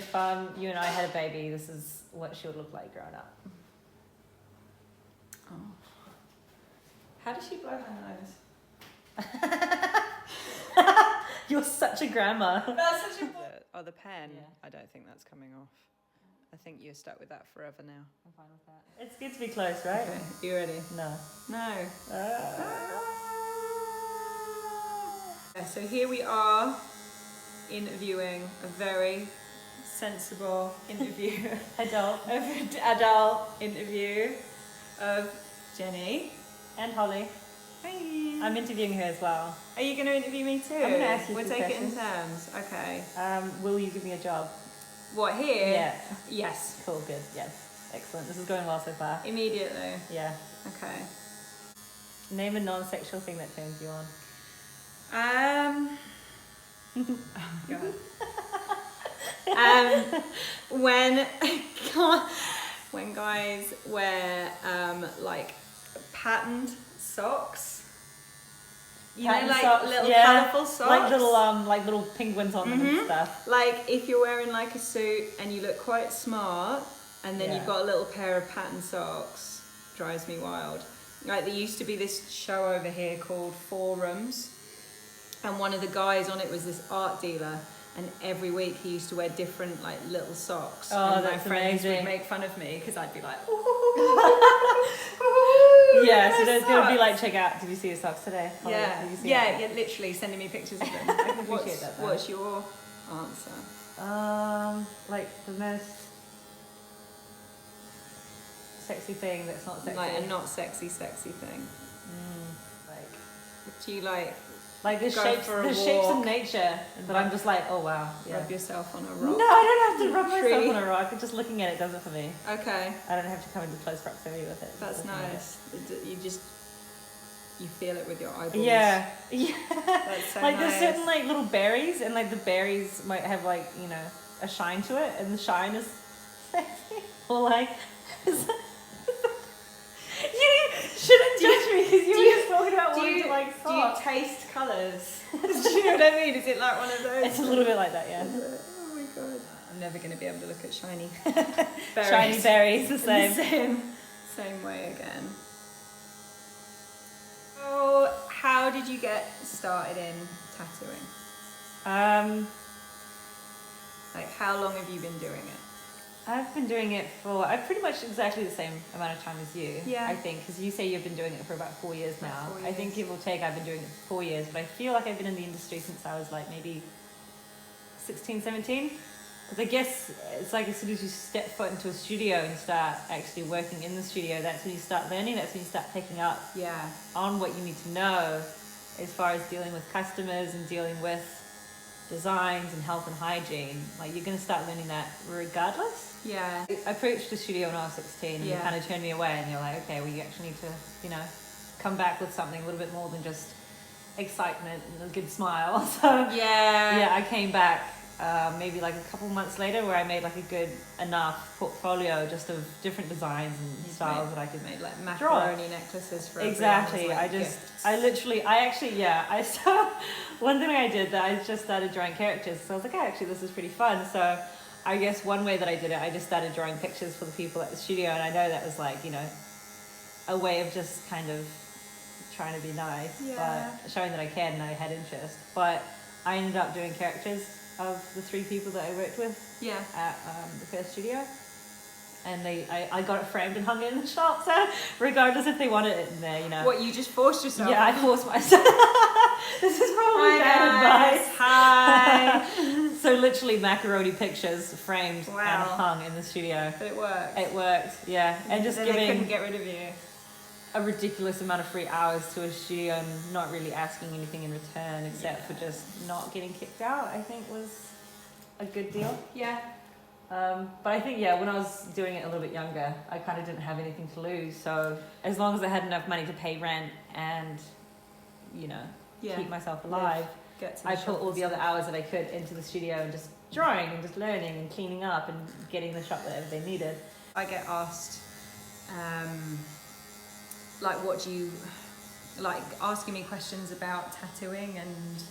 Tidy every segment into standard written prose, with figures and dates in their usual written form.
if you and I had a baby, this is what she would look like growing up. Oh. How does she blow her nose? You're such a grandma. That's such a... the pen. Yeah. I don't think that's coming off. I think you're stuck with that forever now. I'm fine with that. It's good to be close, right? Okay. You ready? No. No. Yeah, so here we are interviewing a very sensible interview. Adult. Adult interview of Jenny. And Holly. Hi. I'm interviewing her as well. Are you going to interview me too? I'm going to ask you We'll some take it in questions. turns. Okay. Will you give me a job? What, here? Yeah. Yes. Cool, good, yes. Excellent. This is going well so far. Immediately. Yeah. Okay. Name a non-sexual thing that turns you on. Oh God. When guys wear like patterned socks. You Patterned know, like socks, little yeah. colourful socks. Like little penguins on them and stuff. Like if you're wearing like a suit and you look quite smart, and then Yeah. you've got a little pair of patterned socks, drives me wild. Like there used to be this show over here called Forums, and one of the guys on it was this art dealer, and every week he used to wear different like little socks. Oh, and my that's friends amazing. would make fun of me because I'd be like, Yeah, so nice they would be socks. like, check out, did you see your socks today? Holly? Yeah, Did you see yeah, it? yeah, literally sending me pictures of them. I can appreciate that, though. What's your answer? Like the most sexy thing that's not sexy. Like a not sexy thing. Like Do you like the Go shapes, for a the shapes of walk. nature that I'm just like, oh wow. Yeah. rub yourself on a No, rock? I don't have to rub myself Tree. on a rock. Just looking at it does it for me. Okay, I don't have to come into close proximity with it. that's Just looking at nice. You feel it with your eyeballs. it. Yeah, yeah. That's so Like nice. there's certain like little berries, and like the berries might have like a shine to it, and the shine is sexy. Or like, you shouldn't judge me because you were just talking about wanting to like do you socks. taste colours? Do you know what I mean? Is it like one of those? It's a little bit like that, yeah. Oh my god. I'm never going to be able to look at shiny Shiny berries, the same. Same way again. So, how did you get started in tattooing? Like, how long have you been doing it? I've been doing it for pretty much exactly the same amount of time as you. Yeah. I think because you say you've been doing it for about 4 years now. 4 I think give or take, I've been doing it for 4 years, but I feel like I've been in the industry since I was like maybe 16, 17. Because I guess it's like as soon as you step foot into a studio and start actually working in the studio, that's when you start learning. That's when you start picking up Yeah. on what you need to know as far as dealing with customers and dealing with designs and health and hygiene. Like you're going to start learning that regardless. Yeah. I approached the studio when I was 16 and you Yeah. kind of turned me away and you're like, okay, well you actually need to, come back with something a little bit more than just excitement and a good smile. So yeah, I came back maybe like a couple months later where I made like a good enough portfolio just of different designs and styles that I could made like draw. macaroni necklaces for Exactly. everyone as, like, I one thing I did that I just started drawing characters. So I was like, oh, actually this is pretty fun. So I guess one way that I did it, I just started drawing pictures for the people at the studio, and I know that was like, a way of just kind of trying to be nice, but showing that I cared and I had interest. But I ended up doing characters of the 3 people that I worked with at the first studio. And I got it framed and hung it in the shop, so regardless if they wanted it in there, What, you just forced yourself? Yeah, I forced myself. This is probably bad advice. Hi. So literally macaroni pictures framed and Wow. hung in the studio. But it worked. It worked, yeah. And just Then they couldn't giving get rid of you. a ridiculous amount of free hours to a studio and not really asking anything in return except for just not getting kicked out, I think was a good deal. Yeah. But I think, when I was doing it a little bit younger, I kind of didn't have anything to lose. So as long as I had enough money to pay rent and, keep myself alive, I put all the other hours that I could into the studio and just drawing and just learning and cleaning up and getting the shop whatever they needed. I get asked, like, what do you, like, asking me questions about tattooing and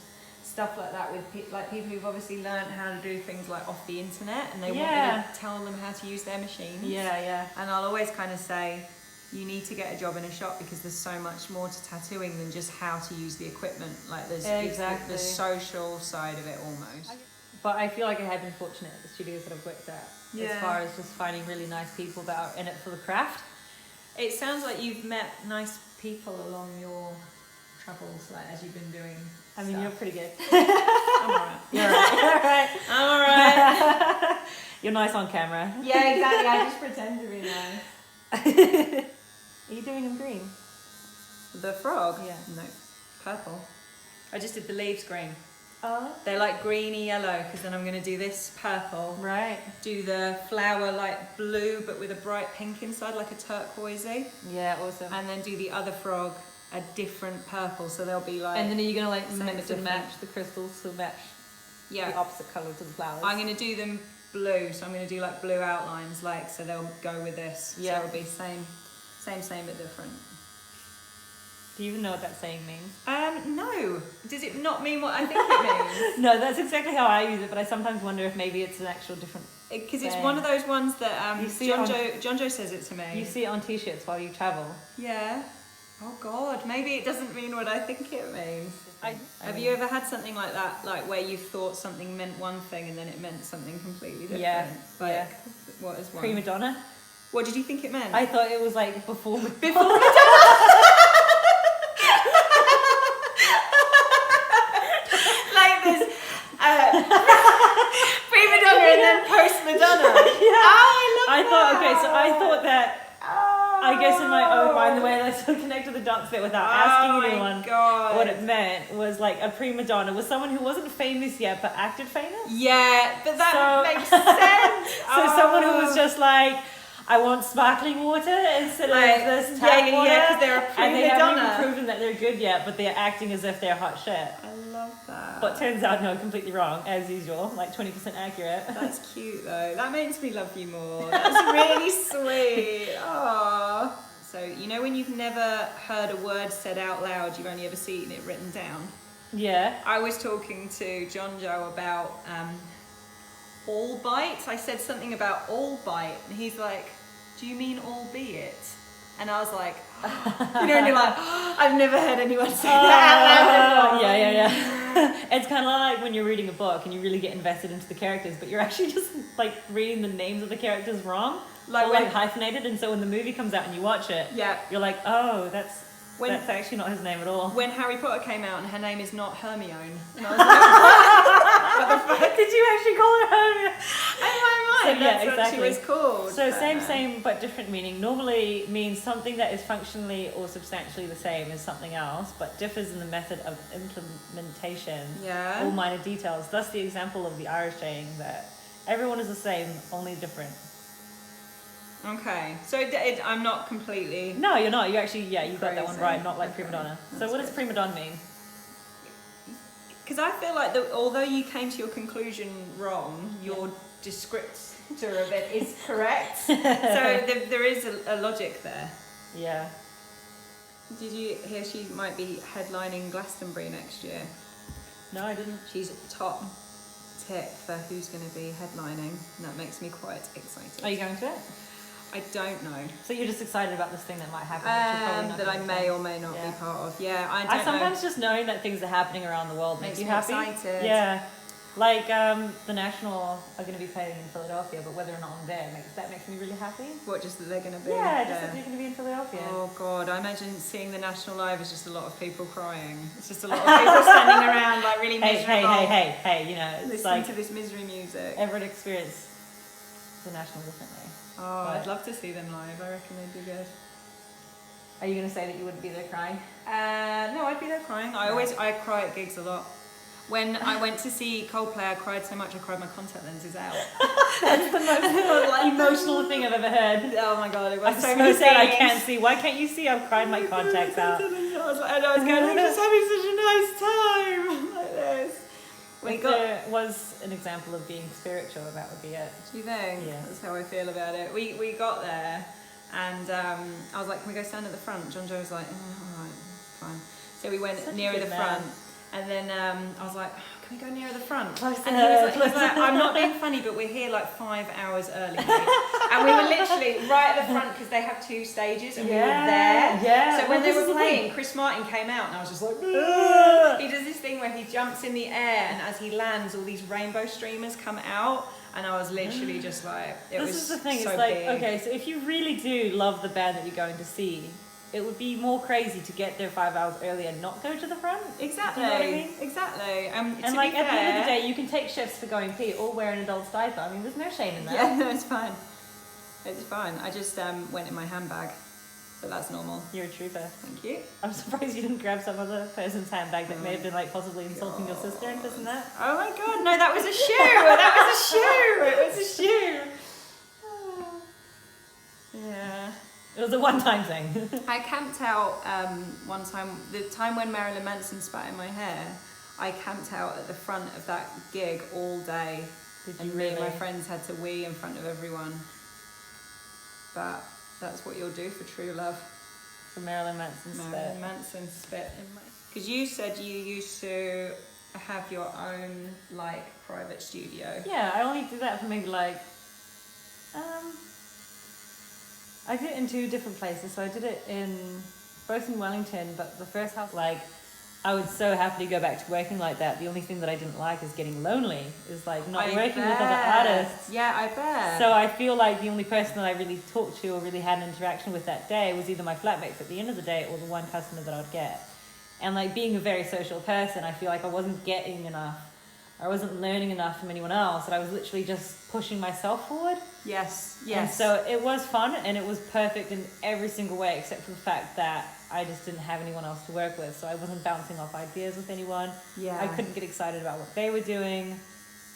stuff like that with like people who've obviously learned how to do things like off the internet, and they want Yeah. me to tell them how to use their machines. Yeah. And I'll always kind of say, you need to get a job in a shop because there's so much more to tattooing than just how to use the equipment. Like there's it's the social side of it almost. But I feel like I have been fortunate at the studios that I've worked at, as far as just finding really nice people that are in it for the craft. It sounds like you've met nice people along your travels, like as you've been doing. I mean, stuff. you're pretty good. I'm alright. You're alright. I'm alright. You're nice on camera. Yeah, exactly. I just pretend to be nice. Are you doing them green? The frog? Yeah. No, purple. I just did the leaves green. Oh. They're like greeny yellow, because then I'm going to do this purple. Right. Do the flower like blue, but with a bright pink inside, like a turquoisey. Yeah, awesome. And then do the other frog a different purple, so they'll be like. And then are you gonna like something mix and different. match the crystals to match the opposite colours of the flowers? I'm gonna do them blue, so I'm gonna do like blue outlines, like so they'll go with this. Yeah. So it'll be same but different. Do you even know what that saying means? No. Does it not mean what I think it means? No, that's exactly how I use it, but I sometimes wonder if maybe it's an actual different. Because it's one of those ones that You see John Joe says it to me. You see it on t-shirts while you travel. Yeah. Oh God, maybe it doesn't mean what I think it means. Have you ever had something like that, like where you thought something meant one thing and then it meant something completely different? Yeah. Like, what is one? Prima donna. What did you think it meant? I thought it was like before Madonna. Like this prima donna and then post Madonna. Yeah. Oh, I thought that. I guess in my own mind, the way I sort of connect to the dance bit without asking anyone what it meant was like a prima donna was someone who wasn't famous yet but acted famous. Yeah, but that makes sense. So someone who was just like, I want sparkling water instead of this tap water. Yeah, because they're a prima and they donna. haven't even proven that they're good yet, but they're acting as if they're hot shit. I love that. But turns out, no, completely wrong, as usual, like 20% accurate. That's cute though. That makes me love you more. That's really sweet. Aww. So, you know when you've never heard a word said out loud, you've only ever seen it written down? Yeah. I was talking to John Joe about albeit. I said something about albeit, and he's like, do you mean albeit? And I was like, you know, and you're like, I've never heard anyone say that out loud. Yeah. It's kind of like when you're reading a book and you really get invested into the characters, but you're actually just like reading the names of the characters wrong, like hyphenated. And so when the movie comes out and you watch it, you're like, oh, that's actually not his name at all. When Harry Potter came out and her name is not Hermione, and I was like, what the fuck? Did you actually call her Hermione? In my mind, that's what she was called. So same but different meaning normally means something that is functionally or substantially the same as something else, but differs in the method of implementation or minor details. Thus the example of the Irish saying that everyone is the same, only different. Okay, so I'm not completely... No, you're not. You actually, you got that one Crazy. right, not like prima donna. So what does prima donna mean? Because I feel like although you came to your conclusion wrong, your descriptor of it is correct. So there is a logic there. Yeah. Did you hear she might be headlining Glastonbury next year? No, I didn't. She's top tip for who's going to be headlining, and that makes me quite excited. Are you going to it? I don't know. So you're just excited about this thing that might happen, which you're probably not that I may or may not be part of. Yeah, I sometimes just knowing that things are happening around the world makes you happy. Excited. Yeah, like the National are going to be playing in Philadelphia, but whether or not I'm there makes me really happy. What, just that they're going to be? Yeah, just that they're going to be in Philadelphia. Oh God, I imagine seeing the National live is just a lot of people crying. It's just a lot of people standing around like really miserable. Hey, you know, it's listening like to this misery music. Everyone experience the National differently. Oh, I'd love to see them live. I reckon they'd be good. Are you going to say that you wouldn't be there crying? No, I'd be there crying. I cry at gigs a lot. When I went to see Coldplay, I cried so much I cried my contact lenses out. That's the most emotional thing I've ever heard. Oh my God, it was so many sad I can't see. Why can't you see? I've cried my contacts out. I was going, I'm just having such a nice time. Like this. If there was an example of being spiritual, that would be it. Do you think? Yeah. That's how I feel about it. We got there and I was like, can we go stand at the front? John Joe was like, all right, fine. So we went nearer the front And then I was like, can we go nearer the front? Closer, And he was like, I'm not being funny, but we're here like 5 hours early. Mate. And we were literally right at the front because they have 2 stages and we were there. Yeah. So when they were playing, Chris Martin came out and I was just like, ugh. He does this thing where he jumps in the air and as he lands, all these rainbow streamers come out. And I was literally just like, this is the thing, so it's like, big. okay, so if you really do love the band that you're going to see, it would be more crazy to get there 5 hours early and not go to the front. Exactly. Do you know what I mean? Exactly. And like at the end of the day, you can take shifts for going pee or wear an adult's diaper. I mean, there's no shame in that. Yeah, no, it's fine. It's fine. I just went in my handbag, but that's normal. You're a trooper. Thank you. I'm surprised you didn't grab some other person's handbag that may have been like possibly insulting your sister and this and that. Oh my god, no, that was a shoe. That was a shoe. It was a shoe. Yeah. It was a one-time thing. I camped out one time, the time when Marilyn Manson spat in my hair, I camped out at the front of that gig all day. Did Me and my friends had to wee in front of everyone. But that's what you'll do for true love. For Marilyn Manson's Marilyn Manson spit in my... Because you said you used to have your own, like, private studio. Yeah, I only did that for maybe like... I did it in 2 different places. So I did it both in Wellington, but the first house, like, I would so happily go back to working like that. The only thing that I didn't like is getting lonely, is like not working with other artists. Yeah, I bet. So I feel like the only person that I really talked to or really had an interaction with that day was either my flatmates at the end of the day or the one customer that I'd get. And like being a very social person, I feel like I wasn't getting enough. I wasn't learning enough from anyone else, and I was literally just pushing myself forward. Yes. And so it was fun, and it was perfect in every single way, except for the fact that I just didn't have anyone else to work with. So I wasn't bouncing off ideas with anyone. Yeah. I couldn't get excited about what they were doing.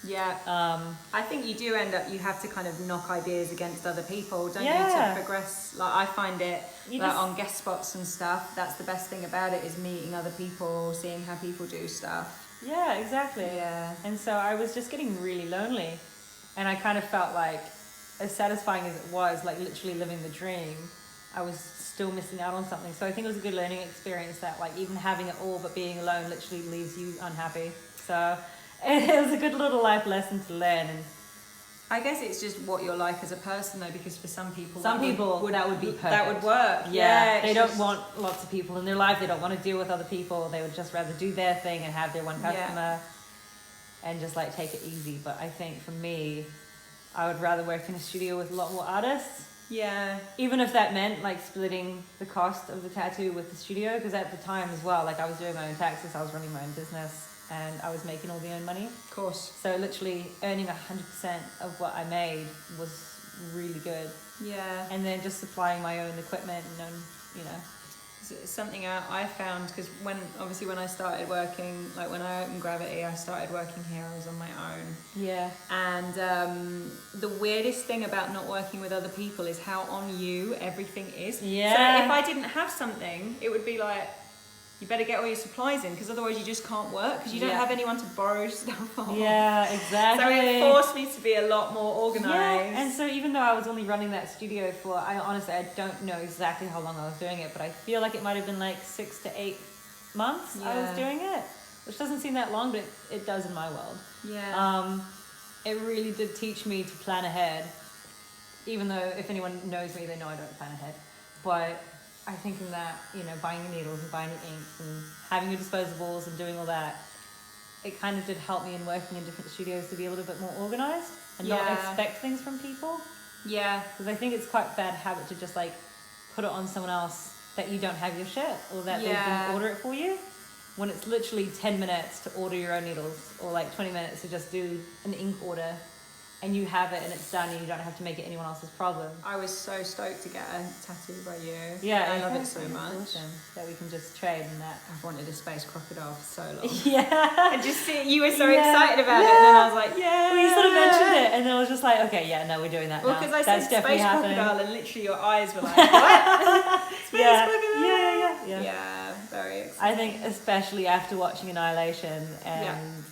Yeah. I think you do end up, you have to kind of knock ideas against other people, don't you, Yeah. to progress. Like, I find it, You like, just- on guest spots and stuff, that's the best thing about it, is meeting other people, seeing how people do stuff. Yeah, exactly. Yeah. And so I was just getting really lonely, and I kind of felt like, as satisfying as it was, like literally living the dream, I was still missing out on something. So I think it was a good learning experience that, like, even having it all but being alone literally leaves you unhappy. So it was a good little life lesson to learn. And I guess it's just what you're like as a person, though, because for some people, that would be perfect. That would work. Yeah, they it's don't just- want lots of people in their life. They don't want to deal with other people. They would just rather do their thing and have their one customer and just like take it easy. But I think for me, I would rather work in a studio with a lot more artists. Yeah. Even if that meant like splitting the cost of the tattoo with the studio, because at the time as well, like I was doing my own taxes, I was running my own business, and I was making all the own money. Of course. So literally earning 100% of what I made was really good. Yeah. And then just supplying my own equipment and you know. It's something I found, because when I started working, like when I opened Gravity, I started working here, I was on my own. Yeah. And the weirdest thing about not working with other people is how on you everything is. Yeah. So if I didn't have something, it would be like, you better get all your supplies in, because otherwise you just can't work, because you don't have anyone to borrow stuff from. Yeah, exactly. So it forced me to be a lot more organised. Yeah, and so even though I was only running that studio for, I don't know exactly how long I was doing it, but I feel like it might have been like 6 to 8 months I was doing it, which doesn't seem that long, but it does in my world. Yeah. It really did teach me to plan ahead, even though if anyone knows me, they know I don't plan ahead. But I think in that, you know, buying your needles and buying your inks and having your disposables and doing all that, it kind of did help me in working in different studios to be a little bit more organised and not expect things from people. Yeah. Because I think it's quite a bad habit to just like put it on someone else that you don't have your shit, or that they didn't order it for you, when it's literally 10 minutes to order your own needles, or like 20 minutes to just do an ink order, and you have it and it's done and you don't have to make it anyone else's problem. I was so stoked to get a tattoo by you. Yeah, I love it so much. Awesome. That we can just trade and that. I've wanted a space crocodile for so long. Yeah. And just see, you were so excited about it, and then I was like, yeah. Well, you sort of mentioned it, and then I was just like, okay, yeah, no, we're doing that well, now. because I That's said definitely space happening. crocodile, and literally your eyes were like, what? Space crocodile? Yeah. Yeah, very exciting. I think especially after watching Annihilation and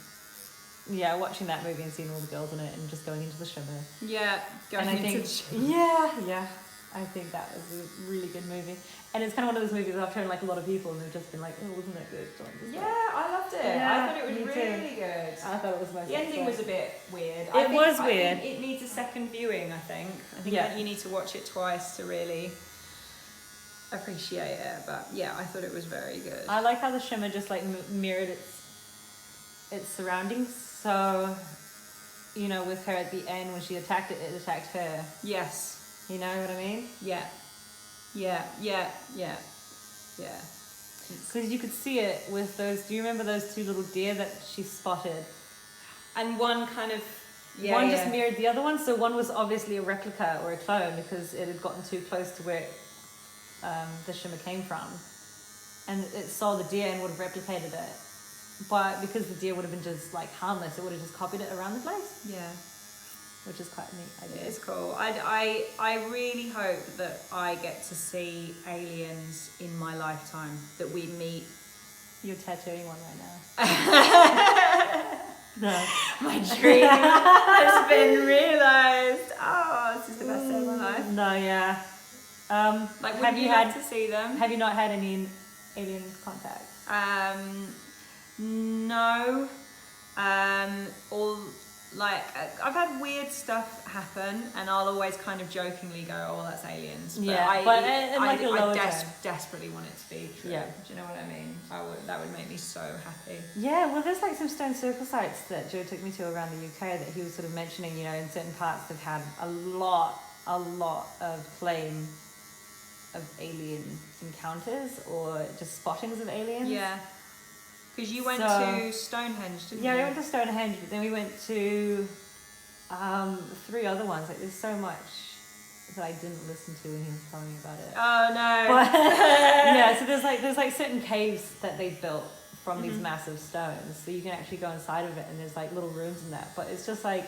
watching that movie and seeing all the girls in it and just going into the shimmer. Yeah, going And I into think, the shimmer. yeah. I think that was a really good movie. And it's kind of one of those movies I've shown like a lot of people and they've just been like, oh, wasn't that good? So I'm just Yeah, like, I loved it. Yeah, I thought it was me too. really good. I thought it was most The ending was a bit weird. It was I weird. think it needs a second viewing, I think. I think Yeah. that you need to watch it twice to really appreciate it. But yeah, I thought it was very good. I like how the shimmer just like mirrored its surroundings. So, you know, with her at the end when she attacked it, it attacked her. Yes. You know what I mean? Yeah. Yeah. Because you could see it with those. Do you remember those two little deer that she spotted? And one kind of One just mirrored the other one. So one was obviously a replica or a clone because it had gotten too close to where the shimmer came from, and it saw the deer and would have replicated it. But because the deer would have been just like harmless, it would have just copied it around the place. Yeah. Which is quite neat. I It guess. is cool. I really hope that I get to see aliens in my lifetime, that we meet. You're tattooing one right now. No. My dream has been realised. Oh, this is the best day of my life. No, yeah. Like, have you had to see them? Have you not had any alien contact? No. All like I've had weird stuff happen, and I'll always kind of jokingly go, "Oh, that's aliens." But Yeah, but in like a lower tone. desperately want it to be true. Yeah. Do you know what I mean? That would make me so happy. Yeah, well, there's like some stone circle sites that Joe took me to around the UK that he was sort of mentioning. You know, in certain parts they've had a lot of claim of alien encounters or just spottings of aliens. Yeah. Because you went to Stonehenge, didn't you? Yeah, we went to Stonehenge, but then we went to 3 other ones. Like, there's so much that I didn't listen to when he was telling me about it. Oh no. But, yeah, so there's like certain caves that they built from these massive stones, so you can actually go inside of it, and there's like little rooms in that. But it's just like,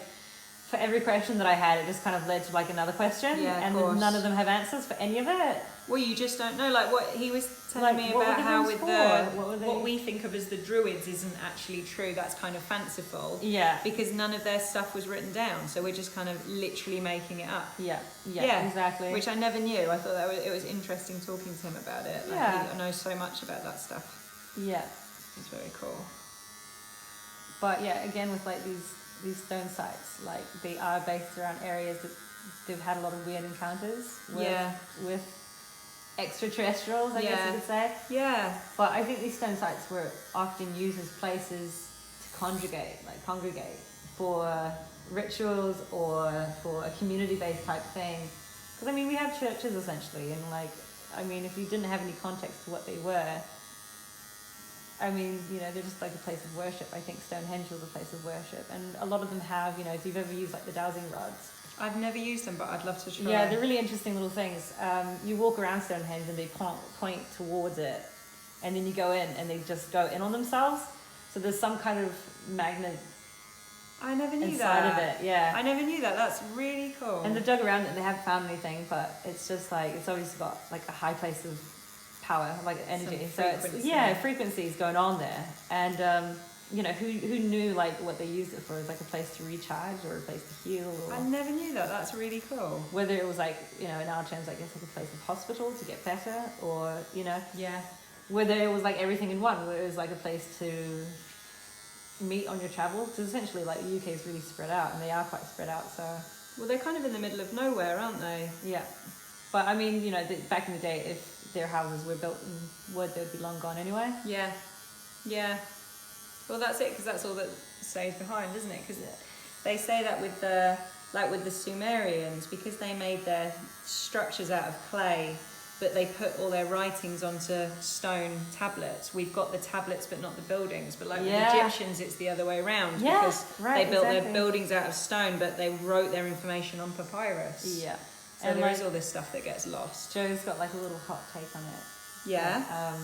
for every question that I had, it just kind of led to like another question, and then none of them have answers for any of it. Well, you just don't know. Like what he was telling me about how with what we think of as the druids isn't actually true. That's kind of fanciful. Yeah. Because none of their stuff was written down, so we're just kind of literally making it up. Yeah, exactly. Which I never knew. I thought it was interesting talking to him about it. Like, he knows so much about that stuff. Yeah. It's very cool. But yeah, again with like these stone sites, like they are based around areas that they've had a lot of weird encounters with extraterrestrials, I guess you could say. Yeah. But I think these stone sites were often used as places to congregate for rituals or for a community-based type thing. Because I mean, we have churches essentially, and like, I mean, if you didn't have any context to what they were, I mean, you know, they're just like a place of worship. I think Stonehenge was a place of worship, and a lot of them have, you know, if you've ever used like the dowsing rods. I've never used them, but I'd love to try. Yeah, they're really interesting little things. You walk around Stonehenge and they point towards it, and then you go in and they just go in on themselves. So there's some kind of magnet. I never knew inside that. of it, yeah. I never knew that. That's really cool. And they've dug around it. They haven't found anything, but it's just like it's obviously got like a high place of power, like energy. So it's frequencies going on there, and you know, who knew like what they used it for as like a place to recharge or a place to heal. Or I never knew that. That's really cool. Whether it was like, you know, in our terms, I guess like a place of hospital to get better, or you know, whether it was like everything in one, where it was like a place to meet on your travels. Because essentially, like the UK is really spread out, and they are quite spread out. So well, they're kind of in the middle of nowhere, aren't they? Yeah, but I mean, you know, back in the day, if their houses were built in wood, they would be long gone anyway. Yeah. Well, that's it, because that's all that stays behind, isn't it? Because they say that with the Sumerians, because they made their structures out of clay, but they put all their writings onto stone tablets. We've got the tablets, but not the buildings. But like with the Egyptians, it's the other way around, because they built their buildings out of stone, but they wrote their information on papyrus. Yeah. So there is all this stuff that gets lost. Joe's got like a little hot take on it. Yeah.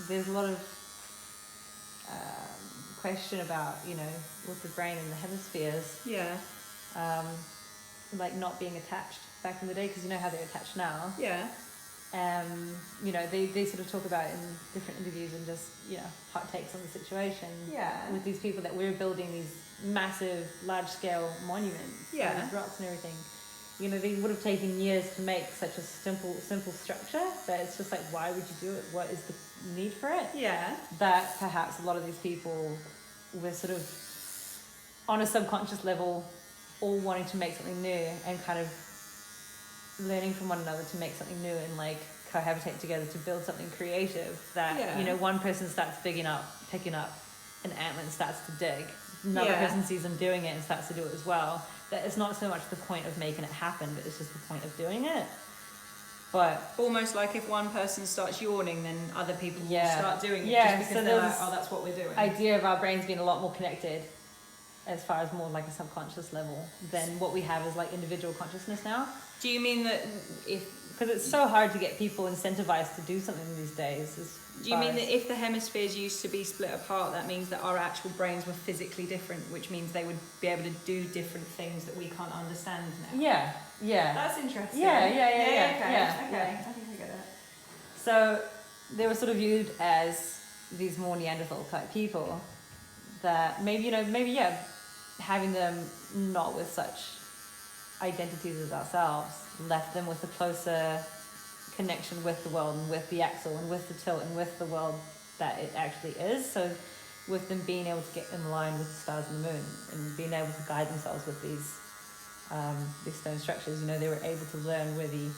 There's a lot of question about, you know, with the brain and the hemispheres. Yeah. Like not being attached back in the day, because you know how they're attached now. Yeah. You know, they sort of talk about it in different interviews and just, you know, hot takes on the situation. Yeah. With these people that we're building these massive, large-scale monuments. Yeah. With rocks and everything. you know, they would have taken years to make such a simple structure, that it's just like, why would you do it? What is the need for it? Yeah. That perhaps a lot of these people were sort of on a subconscious level all wanting to make something new and kind of learning from one another to make something new and like cohabitate together to build something creative that, you know, one person starts picking up an antler and starts to dig. Another person sees them doing it and starts to do it as well. That it's not so much the point of making it happen, but it's just the point of doing it. But almost like if one person starts yawning, then other people will start doing it just because so they're like, oh, that's what we're doing. Idea of our brains being a lot more connected as far as more like a subconscious level than what we have as like individual consciousness now. Do you mean that because it's so hard to get people incentivized to do something these days. Do you mean that if the hemispheres used to be split apart, that means that our actual brains were physically different, which means they would be able to do different things that we can't understand now? Yeah. That's interesting. Yeah. Okay, I think I get it. So they were sort of viewed as these more Neanderthal type people that maybe having them not with such identities as ourselves left them with a closer connection with the world and with the axle and with the tilt and with the world that it actually is. So with them being able to get in line with the stars and the moon and being able to guide themselves with these stone structures, you know, they were able to learn where the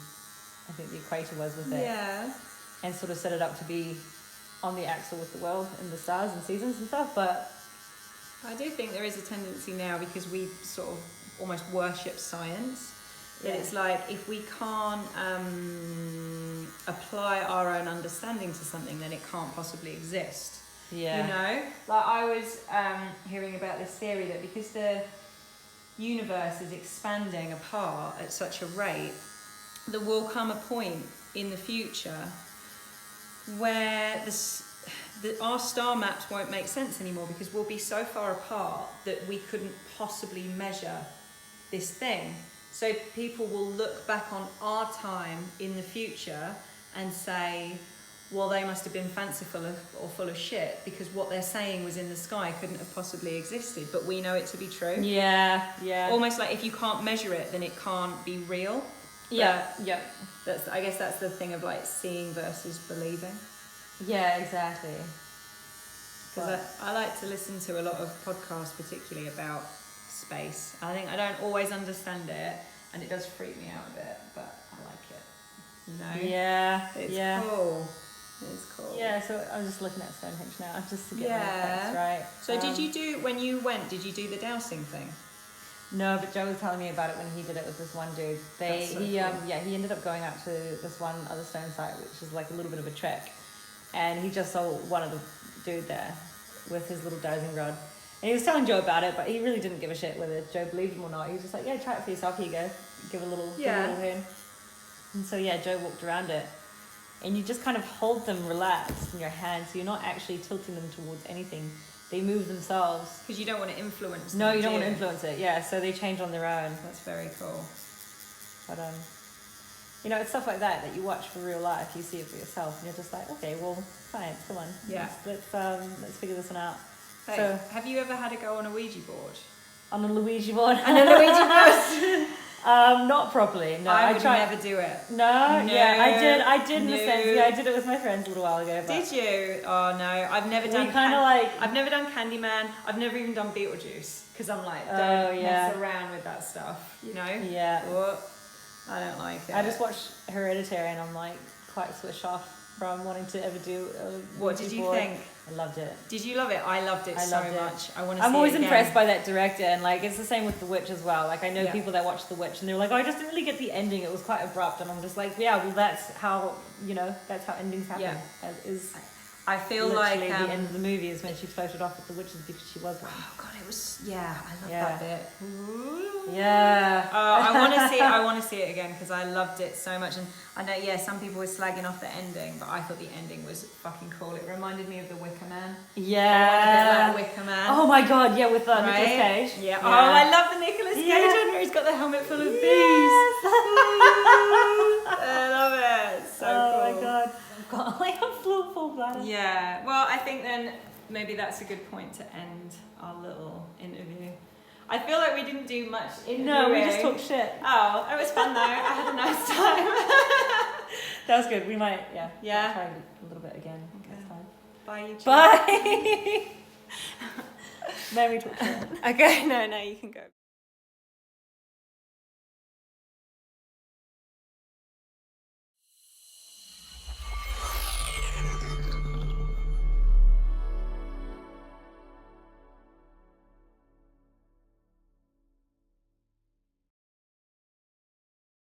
equator was with it. Yeah. And sort of set it up to be on the axle with the world and the stars and seasons and stuff. But I do think there is a tendency now, because we sort of almost worship science, that it's like if we can't apply our own understanding to something, then it can't possibly exist. Yeah. You know? Like I was hearing about this theory that because the universe is expanding apart at such a rate, there will come a point in the future where our star maps won't make sense anymore, because we'll be so far apart that we couldn't possibly measure this thing. So people will look back on our time in the future and say, well, they must have been fanciful or full of shit, because what they're saying was in the sky couldn't have possibly existed, but we know it to be true. Yeah. Almost like if you can't measure it, then it can't be real. Yeah. I guess that's the thing of like seeing versus believing. Yeah, exactly. Because I like to listen to a lot of podcasts, particularly about space. I think I don't always understand it, and it does freak me out a bit, but I like it. You know? Yeah. It's cool. It's cool. Yeah, so I'm just looking at Stonehenge now, just to get my facts right. So did you do, when you went, did you do the dowsing thing? No, but Joe was telling me about it when he did it with this one dude. He ended up going out to this one other stone site, which is like a little bit of a trek, and he just saw one of the dude there with his little dowsing rod. And he was telling Joe about it, but he really didn't give a shit whether Joe believed him or not. He was just like, yeah, try it for yourself, here you go. Give a little hand. And so Joe walked around it. And you just kind of hold them relaxed in your hand, so you're not actually tilting them towards anything. They move themselves. Because you don't want to influence them. No, you don't want to influence it, yeah, so they change on their own. That's very cool. But, you know, it's stuff like that you watch for real life. You see it for yourself, and you're just like, okay, well, science, come on. Yeah. Let's figure this one out. Hey, so, have you ever had a go on a Ouija board? On a Luigi board? On a Luigi board? Not properly. No, I would never do it. No, yeah, I did in a sense. Yeah, I did it with my friends a little while ago. But did you? Oh no, I've never done. I've never done Candyman. I've never even done Beetlejuice, because I'm like, don't mess around with that stuff. You know? Yeah. I don't like it. I just watched Hereditary, and I'm like quite switched off from wanting to ever do. What did you think? I loved it. Did you love it? I loved it so much. I want to. I'm always impressed by that director, and like it's the same with The Witch as well. Like I know people that watch The Witch, and they're like, oh, I just didn't really get the ending. It was quite abrupt, and I'm just like, yeah, well, that's how endings happen. Yeah. I feel like the end of the movie is when she floated off with the witches because she was one. Oh god, it was I love that bit. Ooh. Yeah. I want to see it again, because I loved it so much. And I know some people were slagging off the ending, but I thought the ending was fucking cool. It reminded me of The Wicker Man. Yeah. Wicker Man. Oh my god, yeah, with Nicolas Cage. Yeah. Oh, I love the Nicolas Cage one where he's got the helmet full of bees. I love it. So cool. Oh my god. I've got like a full bladder. Yeah. Well, I think then maybe that's a good point to end our little interview. I feel like we didn't do much interviewing. No, we just talked shit. Oh, it was fun though. I had a nice time. That was good. We might, Yeah. try a little bit again next time. Bye, YouTube. Bye. Mary talk shit. Okay, no, you can go.